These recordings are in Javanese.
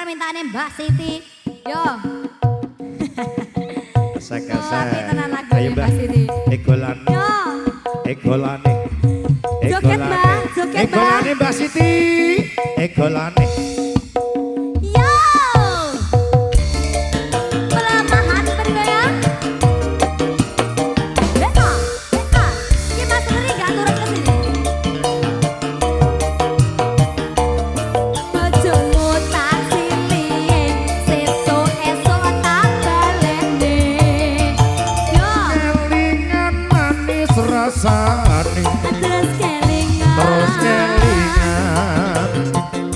permintaannya Mbak Siti. Yo. Kesek-kesek. Ayo Mbak Siti. Egolane. Yo. Egolane. Joget Mbak, joget Mbak. Egolane Mbak Siti. Egolane. Yo. Pelamahan berdua ya. Beta, beta. Ini Mas Riri gak turun ke sini. Bojomu tak silihe, sesuk-esuk tak balene. Yo. Kelingan manis rasane. Terus kelingan.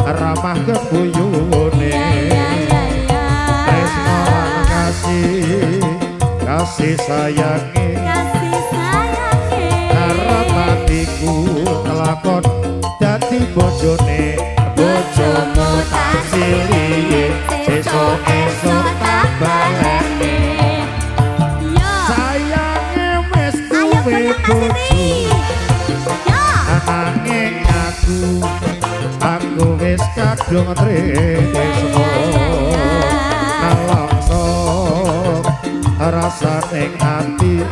Ramah kebuyune. Tresno lan kasih sayangi. Arep atiku kelakon dadi bojone. Bojomu tak silihe, sesuk-esuk tak baleni. Sayange wis duwe bojo. Ananging aku wis kadung tresno. Nalangsa rasane ati.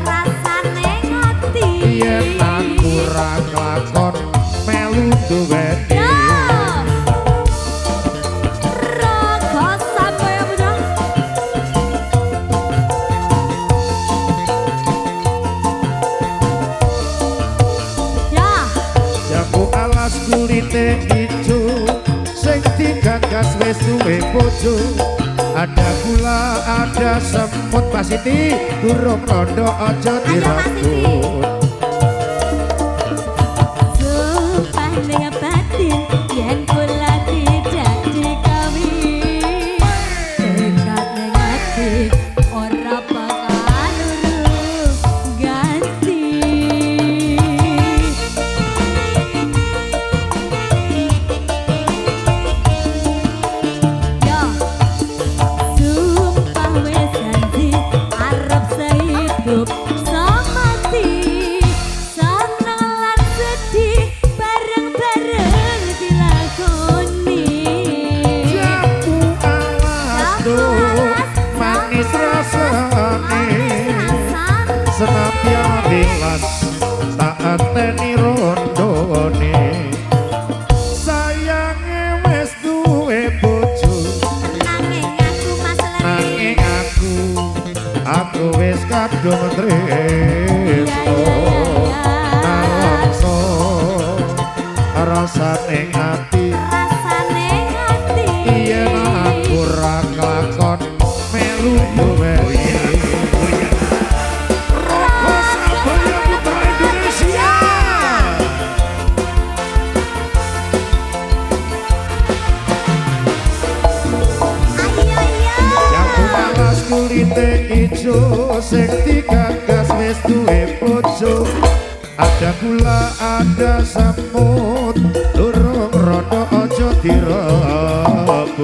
Yen aku ra kelakon melu duweni. Jambu alas kulite ijo sing digagas wis duwe bojo. Ada gula, ada semut Pak Siti, burung rondo aja dirambut. Supaya batin yen kula tidak dikawin. Dekat ning ati ora bakal luru ganti. Yo. Sumpah wis janji arep sehidup semati. Seneng lan sedih bareng-bareng dilakoni. Jambu alas tuh manis rasane. Senapyan tilas tak anteni rondone. Sayange wis duwe bojo. Nanging aku wis kadung tresno. Nalangsa rasane ati. Yen aku ra kelakon melu duweni. Rokok Surabaya Putra Indonesia. Jambu alas kulite ijo sing digagas wis duwe bojo. Ada gula, ada semut, durung rondo aja direbut.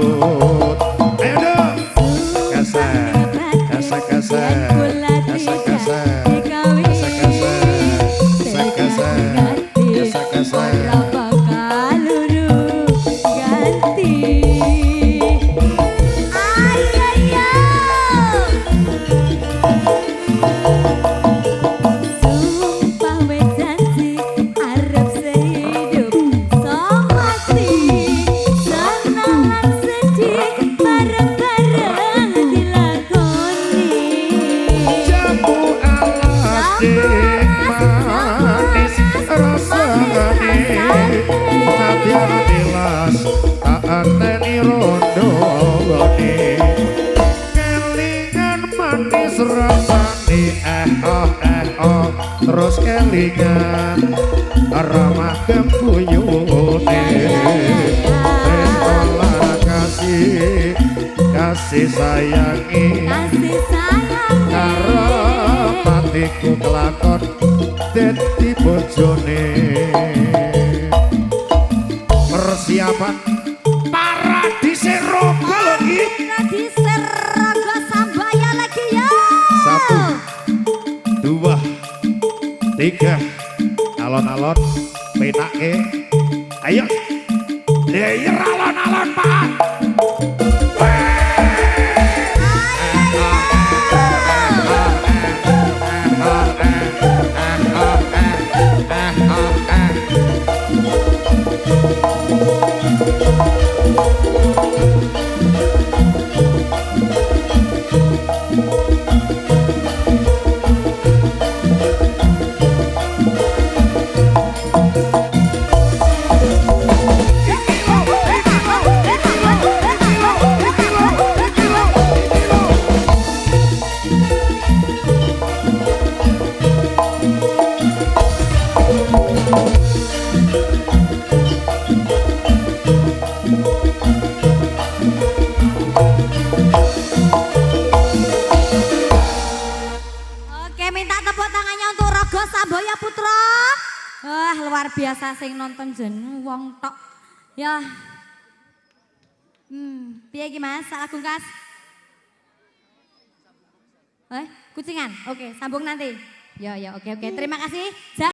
Ayo dong. Kasek, kasek, kasek, kasek, kasek, kasek, kasek, kasek, kasek, kasek. Sumpah wis janji arep sehidup semati. Seneng lan sedih bareng-bareng dilakoni. Jambu alas manis rasane. Senapyan tilas tak anteni rondone. Kelingan manis rasane terus kelingan ramah kembuyune. Tresno lan kasih sayangi. Karo patiku kelakon dadi bojone. Persiapan Paradise Rogo lagi. Satu, dua, tiga. Alon-alon penake. Ayo. Layer alon-alon Pak. luar biasa sing nonton jen wong tok. Ya. Piye iki Mas? Salah gungkas. Kucingan. Oke, sambung nanti. Ya, oke. Terima kasih.